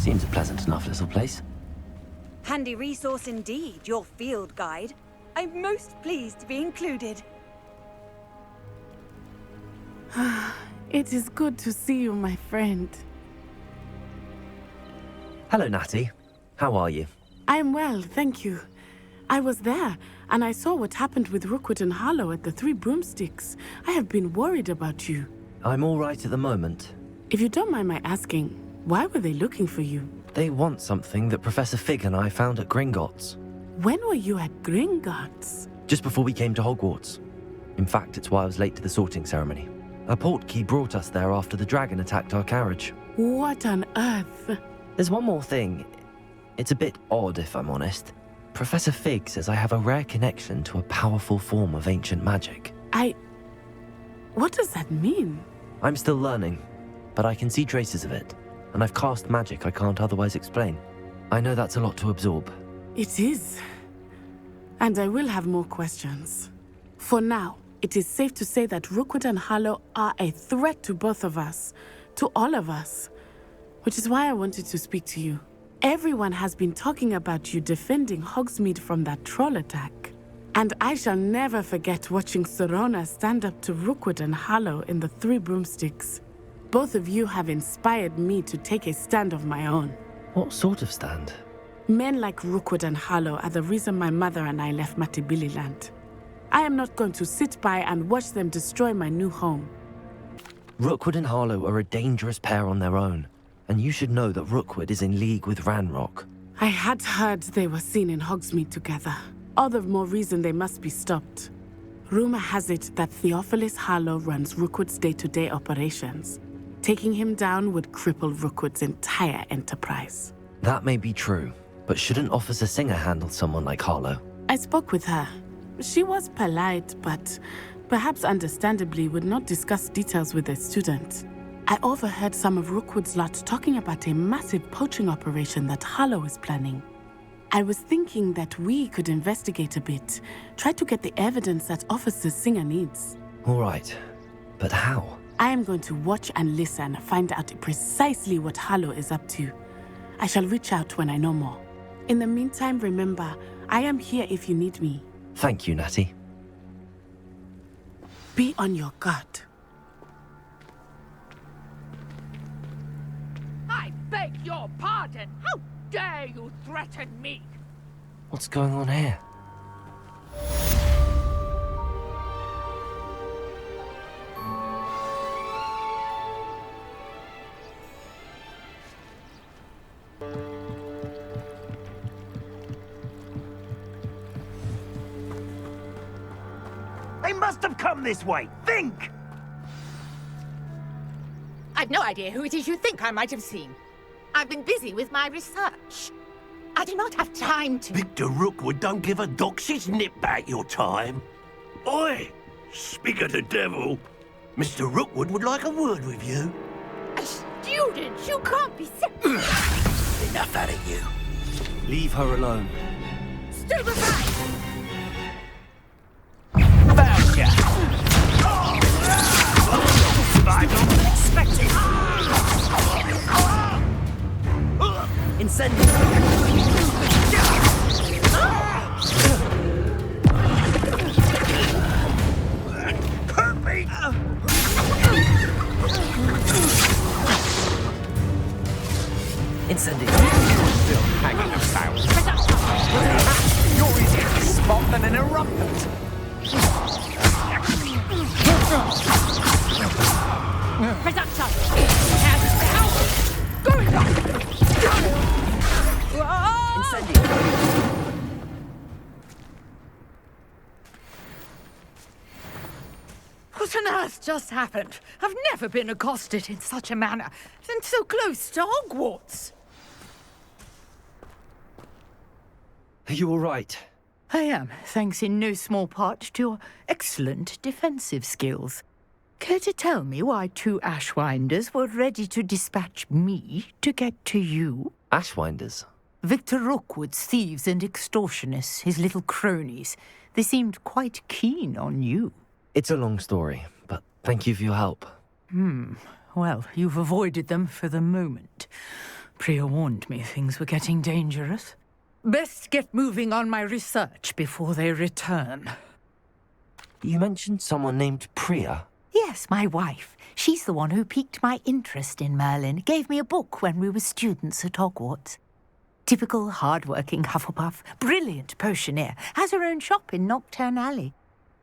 Seems a pleasant enough little place. Handy resource indeed, your field guide. I'm most pleased to be included. It is good to see you, my friend. Hello, Natty. How are you? I'm well, thank you. I was there, and I saw what happened with Rokwood and Sallow at the Three Broomsticks. I have been worried about you. I'm all right at the moment. If you don't mind my asking, why were they looking for you? They want something that Professor Fig and I found at Gringotts. When were you at Gringotts? Just before we came to Hogwarts. In fact, it's why I was late to the sorting ceremony. A portkey brought us there after the dragon attacked our carriage. What on earth? There's one more thing. It's a bit odd, if I'm honest. Professor Fig says I have a rare connection to a powerful form of ancient magic. What does that mean? I'm still learning, but I can see traces of it, and I've cast magic I can't otherwise explain. I know that's a lot to absorb. It is. And I will have more questions. For now, it is safe to say that Rokwood and Sallow are a threat to both of us, to all of us. Which is why I wanted to speak to you. Everyone has been talking about you defending Hogsmeade from that troll attack. And I shall never forget watching Sirona stand up to Rokwood and Sallow in the Three Broomsticks. Both of you have inspired me to take a stand of my own. What sort of stand? Men like Rokwood and Sallow are the reason my mother and I left Matabeleland. I am not going to sit by and watch them destroy my new home. Rokwood and Sallow are a dangerous pair on their own, and you should know that Rokwood is in league with Ranrok. I had heard they were seen in Hogsmeade together. All the more reason they must be stopped. Rumor has it that Theophilus Sallow runs Rookwood's day-to-day operations. Taking him down would cripple Rookwood's entire enterprise. That may be true, but shouldn't Officer Singer handle someone like Sallow? I spoke with her. She was polite, but perhaps understandably would not discuss details with a student. I overheard some of Rookwood's lot talking about a massive poaching operation that Sallow is planning. I was thinking that we could investigate a bit, try to get the evidence that Officer Singer needs. All right, but how? I am going to watch and listen, find out precisely what Sallow is up to. I shall reach out when I know more. In the meantime, remember, I am here if you need me. Thank you, Natty. Be on your guard. I beg your pardon! How dare you threaten me? What's going on here? They must have come this way! Think! I've no idea who it is you think I might have seen. I've been busy with my research. I do not have time to... Viktor Rookwood don't give a doxy's nip back your time. Oi! Speak of the devil. Mr. Rookwood would like a word with you. A student? You can't be Enough out of you. Leave her alone. Stand aside! Found ya! I don't expect it! Incendio! Poppey! Incendio! Still hanging about. You're easier to spot than an eruptant. Prasad! Hands down! Going up! Incendio! What on earth just happened? I've never been accosted in such a manner, and so close to Hogwarts. Are you all right? I am, thanks in no small part to your excellent defensive skills. Care to tell me why two Ashwinders were ready to dispatch me to get to you? Ashwinders? Viktor Rookwood's thieves and extortionists, his little cronies. They seemed quite keen on you. It's a long story, but thank you for your help. Well, you've avoided them for the moment. Priya warned me things were getting dangerous. Best get moving on my research before they return. You mentioned someone named Priya. Yes, my wife. She's the one who piqued my interest in Merlin. Gave me a book when we were students at Hogwarts. Typical hard-working Hufflepuff, brilliant potioneer, has her own shop in Nocturne Alley.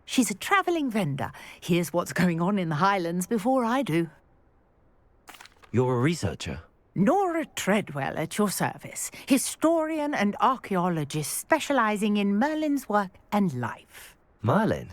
She's a travelling vendor. Hears what's going on in the Highlands before I do. You're a researcher? Nora Treadwell at your service, historian and archaeologist specialising in Merlin's work and life. Merlin?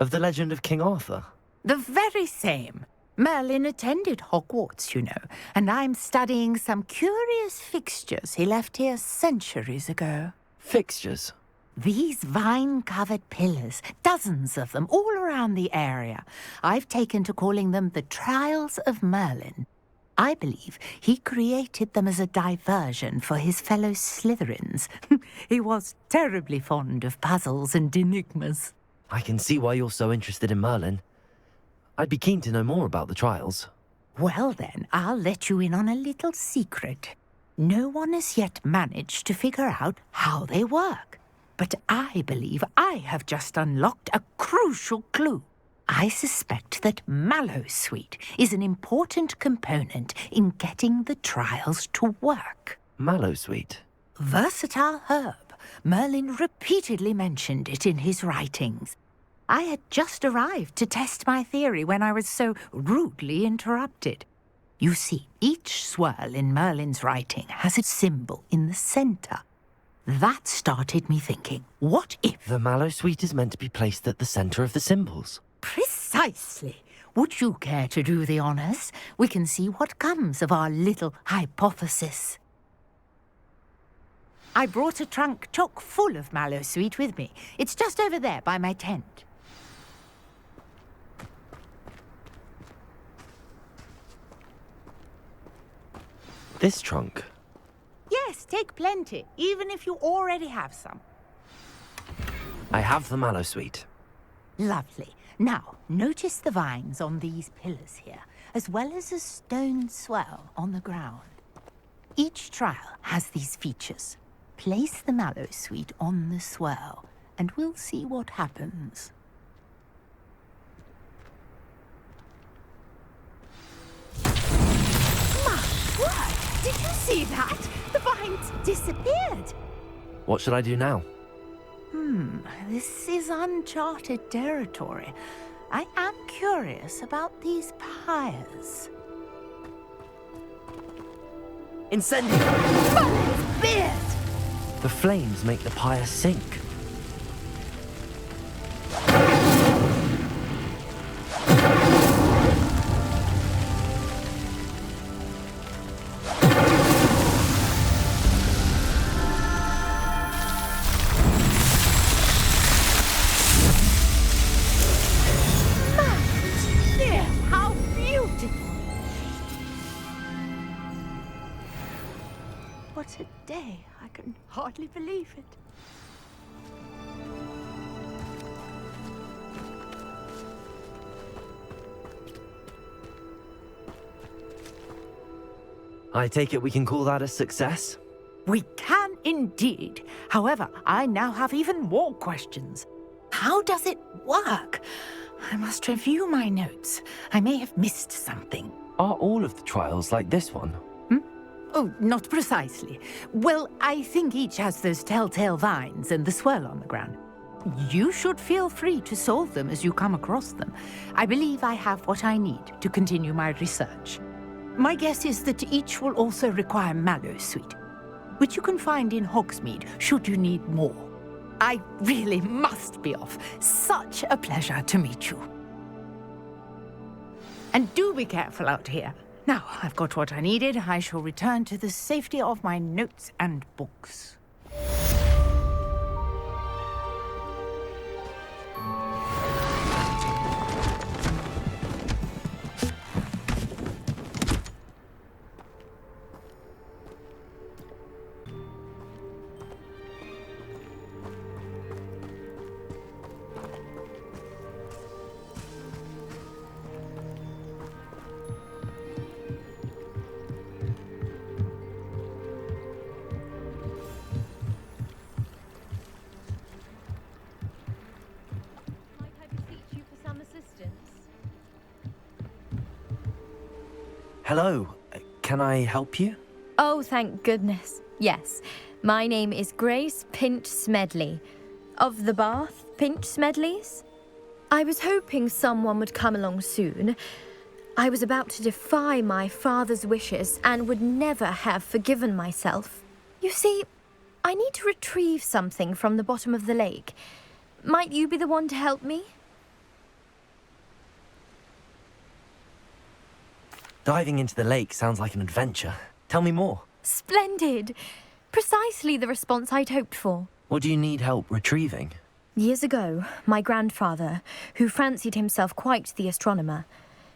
Of the legend of King Arthur? The very same. Merlin attended Hogwarts, you know, and I'm studying some curious fixtures he left here centuries ago. Fixtures? These vine-covered pillars, dozens of them, all around the area. I've taken to calling them the Trials of Merlin. I believe he created them as a diversion for his fellow Slytherins. He was terribly fond of puzzles and enigmas. I can see why you're so interested in Merlin. I'd be keen to know more about the trials. Well then, I'll let you in on a little secret. No one has yet managed to figure out how they work. But I believe I have just unlocked a crucial clue. I suspect that Mallowsweet is an important component in getting the trials to work. Mallowsweet? Versatile herb. Merlin repeatedly mentioned it in his writings. I had just arrived to test my theory when I was so rudely interrupted. You see, each swirl in Merlin's writing has a symbol in the centre. That started me thinking, what if... The Mallowsweet is meant to be placed at the centre of the symbols. Precisely. Would you care to do the honours? We can see what comes of our little hypothesis. I brought a trunk chock full of Mallowsweet with me. It's just over there by my tent. This trunk? Yes, take plenty, even if you already have some. I have the Mallowsweet. Lovely. Now, notice the vines on these pillars here, as well as a stone swell on the ground. Each trial has these features. Place the Mallowsweet on the swell, and we'll see what happens. My word! Did you see that? The vines disappeared. What should I do now? This is uncharted territory. I am curious about these pyres. Incendio! Merlin's beard! The flames make the pyre sink. What a day. I can hardly believe it. I take it we can call that a success? We can indeed. However, I now have even more questions. How does it work? I must review my notes. I may have missed something. Are all of the trials like this one? Oh, not precisely. Well, I think each has those telltale vines and the swirl on the ground. You should feel free to solve them as you come across them. I believe I have what I need to continue my research. My guess is that each will also require Mallowsweet, which you can find in Hogsmeade should you need more. I really must be off. Such a pleasure to meet you. And do be careful out here. Now, I've got what I needed. I shall return to the safety of my notes and books. Hello. Can I help you? Oh, thank goodness. Yes. My name is Grace Pinch Smedley. Of the Bath Pinch Smedleys? I was hoping someone would come along soon. I was about to defy my father's wishes and would never have forgiven myself. You see, I need to retrieve something from the bottom of the lake. Might you be the one to help me? Diving into the lake sounds like an adventure. Tell me more. Splendid! Precisely the response I'd hoped for. What do you need help retrieving? Years ago, my grandfather, who fancied himself quite the astronomer,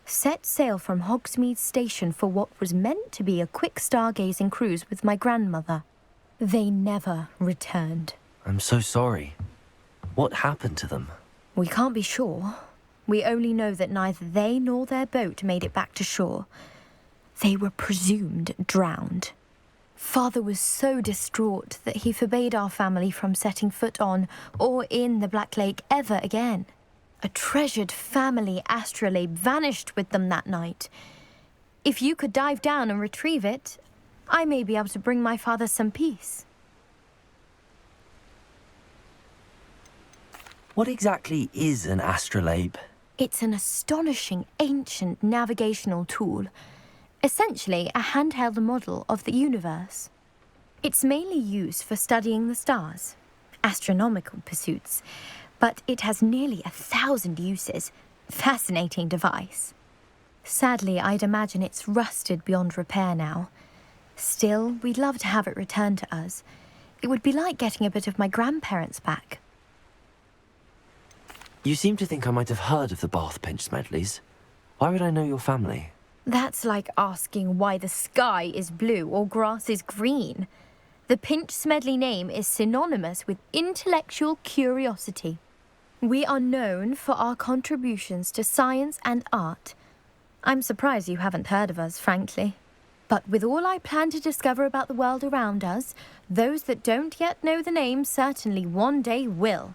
set sail from Hogsmeade Station for what was meant to be a quick stargazing cruise with my grandmother. They never returned. I'm so sorry. What happened to them? We can't be sure. We only know that neither they nor their boat made it back to shore. They were presumed drowned. Father was so distraught that he forbade our family from setting foot on or in the Black Lake ever again. A treasured family astrolabe vanished with them that night. If you could dive down and retrieve it, I may be able to bring my father some peace. What exactly is an astrolabe? It's an astonishing ancient navigational tool. Essentially a handheld model of the universe. It's mainly used for studying the stars, astronomical pursuits, but it has nearly 1,000 uses. Fascinating device. Sadly, I'd imagine it's rusted beyond repair now. Still, we'd love to have it returned to us. It would be like getting a bit of my grandparents back. You seem to think I might have heard of the Bath Pinch Smedleys. Why would I know your family? That's like asking why the sky is blue or grass is green. The Pinch Smedley name is synonymous with intellectual curiosity. We are known for our contributions to science and art. I'm surprised you haven't heard of us, frankly. But with all I plan to discover about the world around us, those that don't yet know the name certainly one day will.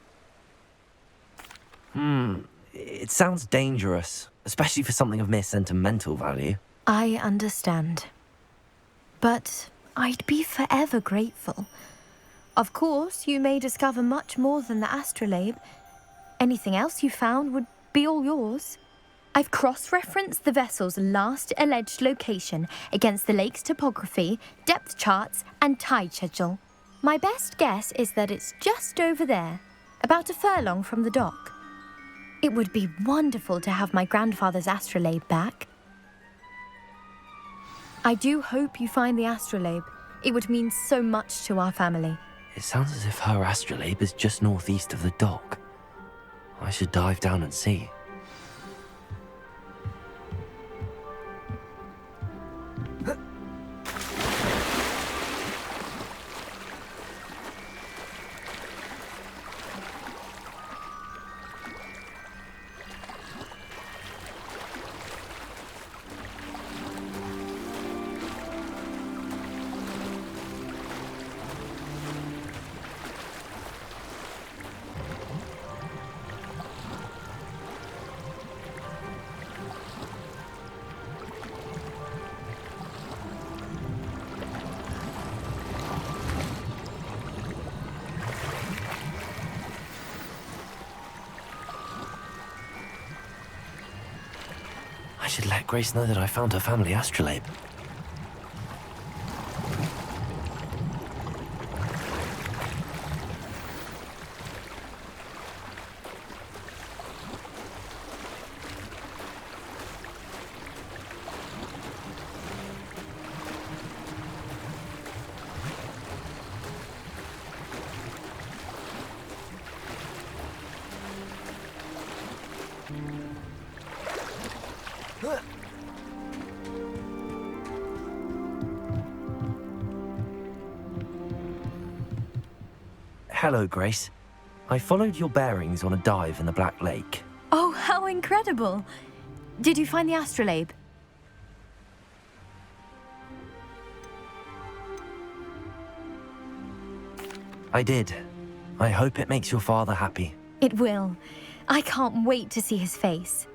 It sounds dangerous, especially for something of mere sentimental value. I understand. But I'd be forever grateful. Of course, you may discover much more than the astrolabe. Anything else you found would be all yours. I've cross-referenced the vessel's last alleged location against the lake's topography, depth charts, and tide schedule. My best guess is that it's just over there, about a furlong from the dock. It would be wonderful to have my grandfather's astrolabe back. I do hope you find the astrolabe. It would mean so much to our family. It sounds as if her astrolabe is just northeast of the dock. I should dive down and see. I should let Grace know that I found her family astrolabe. Hello, Grace. I followed your bearings on a dive in the Black Lake. Oh, how incredible! Did you find the astrolabe? I did. I hope it makes your father happy. It will. I can't wait to see his face.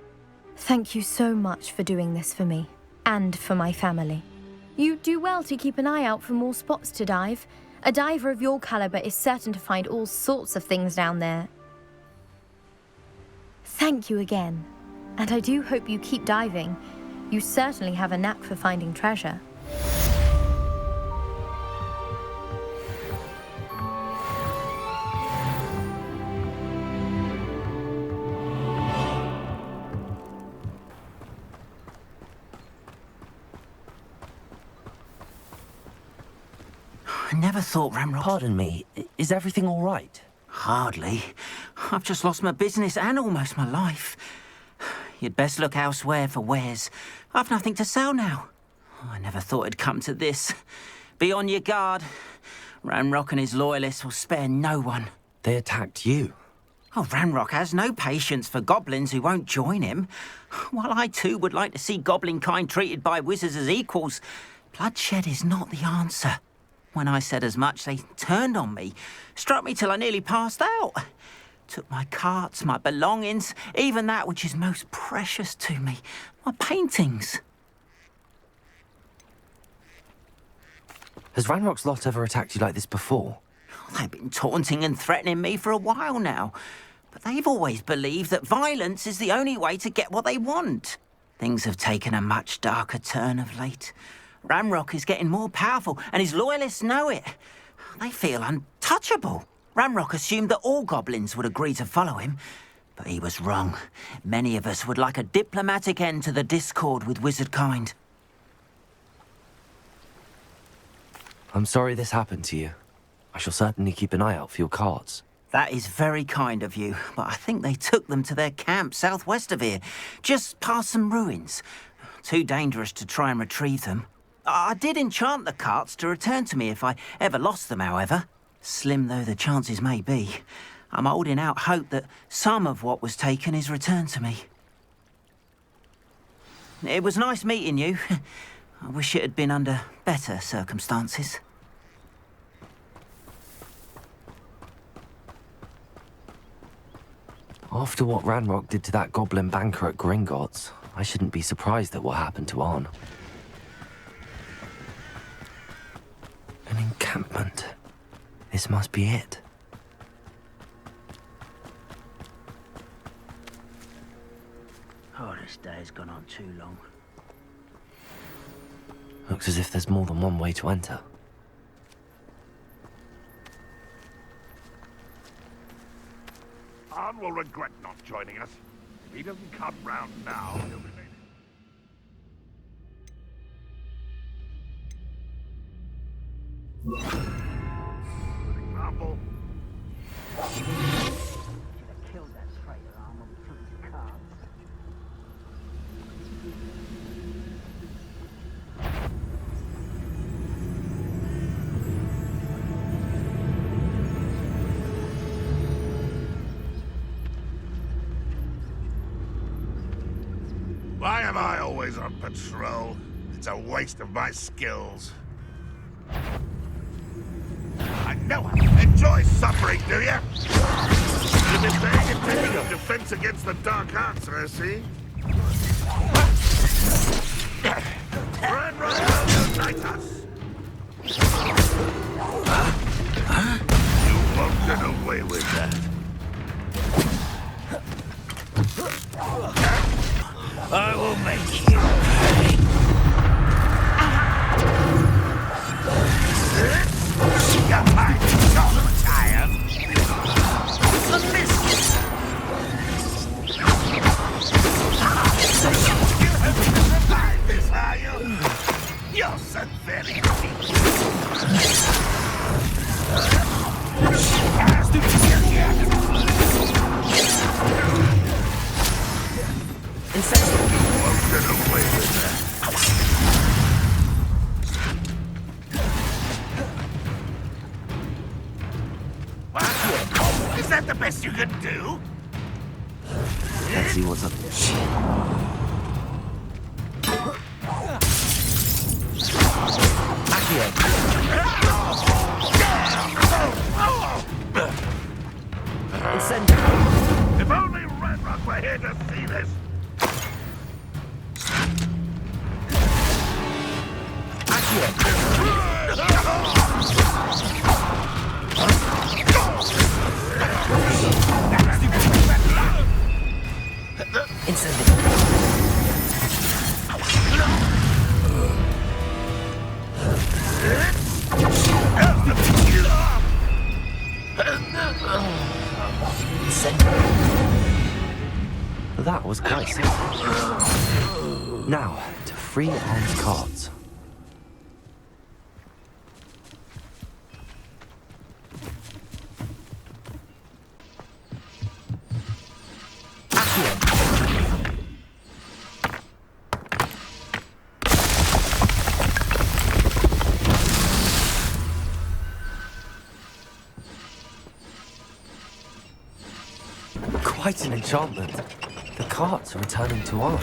Thank you so much for doing this for me. and for my family. You do well to keep an eye out for more spots to dive. A diver of your caliber is certain to find all sorts of things down there. Thank you again, and I do hope you keep diving. You certainly have a knack for finding treasure. I never thought Ranrok... Pardon me, is everything all right? Hardly. I've just lost my business and almost my life. You'd best look elsewhere for wares. I've nothing to sell now. I never thought it'd come to this. Be on your guard. Ranrok and his loyalists will spare no one. They attacked you. Oh, Ranrok has no patience for goblins who won't join him. While I too would like to see goblin kind treated by wizards as equals, bloodshed is not the answer. When I said as much, they turned on me, struck me till I nearly passed out. Took my carts, my belongings, even that which is most precious to me, my paintings. Has Ranrock's lot ever attacked you like this before? They've been taunting and threatening me for a while now, but they've always believed that violence is the only way to get what they want. Things have taken a much darker turn of late. Ranrok is getting more powerful, and his loyalists know it. They feel untouchable. Ranrok assumed that all goblins would agree to follow him, but he was wrong. Many of us would like a diplomatic end to the discord with wizard kind. I'm sorry this happened to you. I shall certainly keep an eye out for your carts. That is very kind of you, but I think they took them to their camp southwest of here, just past some ruins. Too dangerous to try and retrieve them. I did enchant the carts to return to me if I ever lost them, however. Slim though the chances may be, I'm holding out hope that some of what was taken is returned to me. It was nice meeting you. I wish it had been under better circumstances. After what Ranrok did to that goblin banker at Gringotts, I shouldn't be surprised at what happened to Arn. An encampment. This must be it. Oh, this day has gone on too long. Looks as if there's more than one way to enter. Arn will regret not joining us. If he doesn't come round now, he'll be late. Good example. Should have killed that traitor Arn when we took his cards. Why am I always on patrol? It's a waste of my skills. I know how to enjoy suffering, do you? You've been paying attention to defense against the dark arts, I see. Ranrok will unite us. You won't get away with that. I will make you pay. You're my tired. A miss. You haven't survived this, are you? You're so very weak. You won't get away with that. What? Is that the best you can do? Let's see what's up. If only Ranrok were here to see this. That was quite simple. Now, to free armed cards. Quite an enchantment. The carts are returning to arm.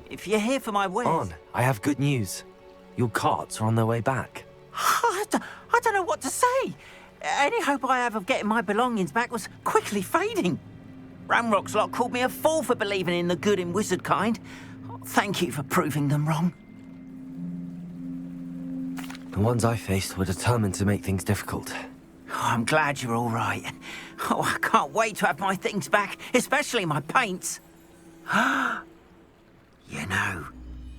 If you're here for my wares... On, I have good news. Your carts are on their way back. I don't know what to say. Any hope I have of getting my belongings back was quickly fading. Ranrok's lot called me a fool for believing in the good in wizard kind. Thank you for proving them wrong. The ones I faced were determined to make things difficult. Oh, I'm glad you're all right. Oh, I can't wait to have my things back, especially my paints. You know,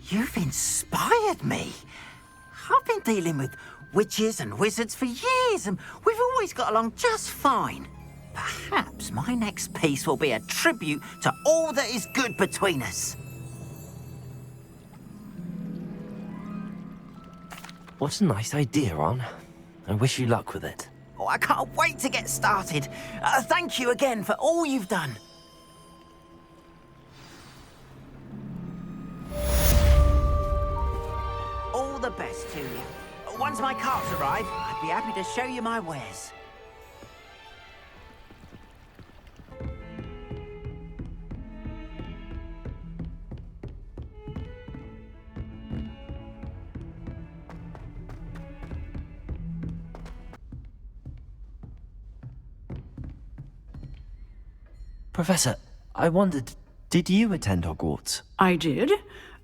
you've inspired me. I've been dealing with witches and wizards for years, and we've always got along just fine. Perhaps my next piece will be a tribute to all that is good between us. What a nice idea, On. I wish you luck with it. Oh, I can't wait to get started. Thank you again for all you've done. All the best to you. Once my carts arrive, I'd be happy to show you my wares. Professor, I wondered, did you attend Hogwarts? I did.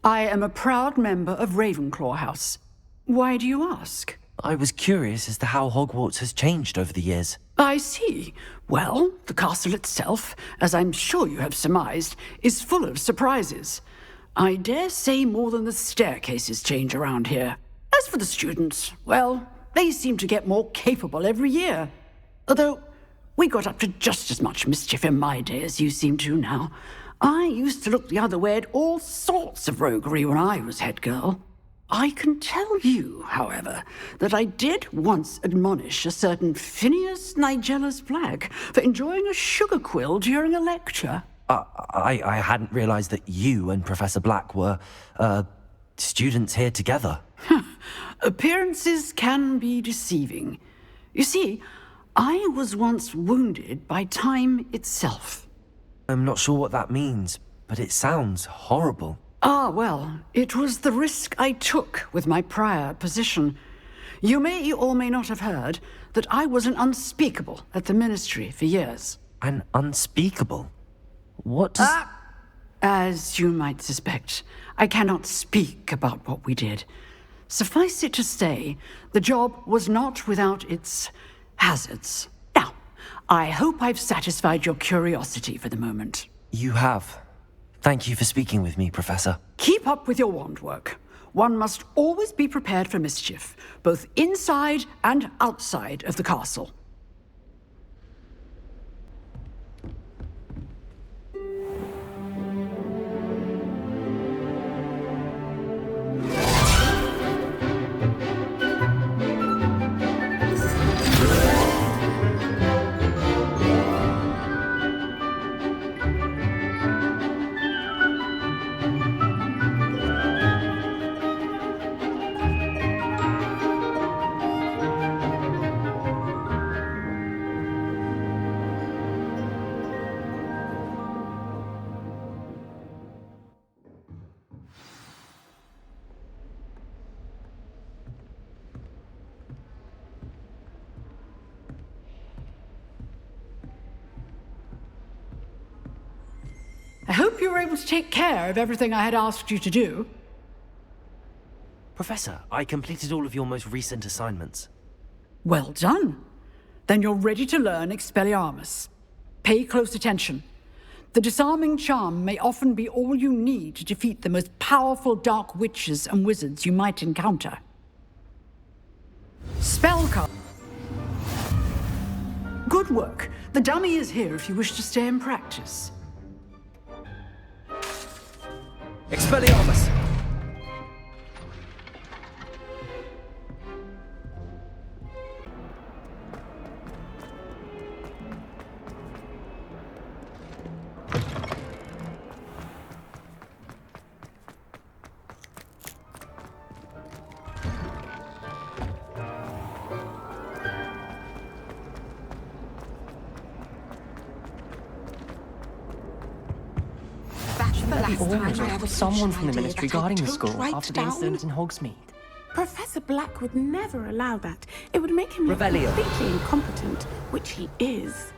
I am a proud member of Ravenclaw House. Why do you ask? I was curious as to how Hogwarts has changed over the years. I see. Well, the castle itself, as I'm sure you have surmised, is full of surprises. I dare say more than the staircases change around here. As for the students, well, they seem to get more capable every year. Although, we got up to just as much mischief in my day as you seem to now. I used to look the other way at all sorts of roguery when I was head girl. I can tell you, however, that I did once admonish a certain Phineas Nigella's Black for enjoying a sugar quill during a lecture. I hadn't realized that you and Professor Black were, students here together. Appearances can be deceiving. You see, I was once wounded by time itself. I'm not sure what that means, but it sounds horrible. Ah, well, it was the risk I took with my prior position. You may or may not have heard that I was an unspeakable at the Ministry for years. An unspeakable? What does... As you might suspect, I cannot speak about what we did. Suffice it to say, the job was not without its hazards. Now, I hope I've satisfied your curiosity for the moment. You have. Thank you for speaking with me, Professor. Keep up with your wand work. One must always be prepared for mischief, both inside and outside of the castle. you were able to take care of everything I had asked you to do. Professor, I completed all of your most recent assignments. Well done. Then you're ready to learn Expelliarmus. Pay close attention. The disarming charm may often be all you need to defeat the most powerful dark witches and wizards you might encounter. Spellcast. Good work. The dummy is here if you wish to stay and practice. Expelliarmus! Someone from the Ministry guarding the school after the incident in Hogsmeade. Professor Black would never allow that. It would make him look Revelio. completely incompetent, which he is.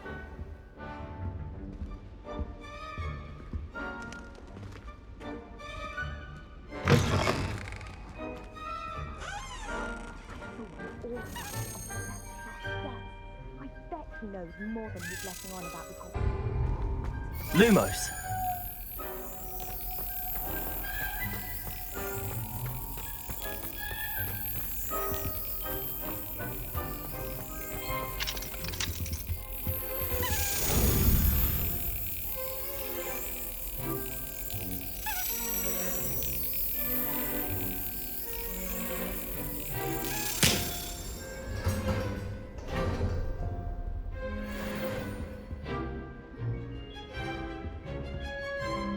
I bet he knows more than he's letting on about this. Lumos!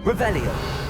Revelio!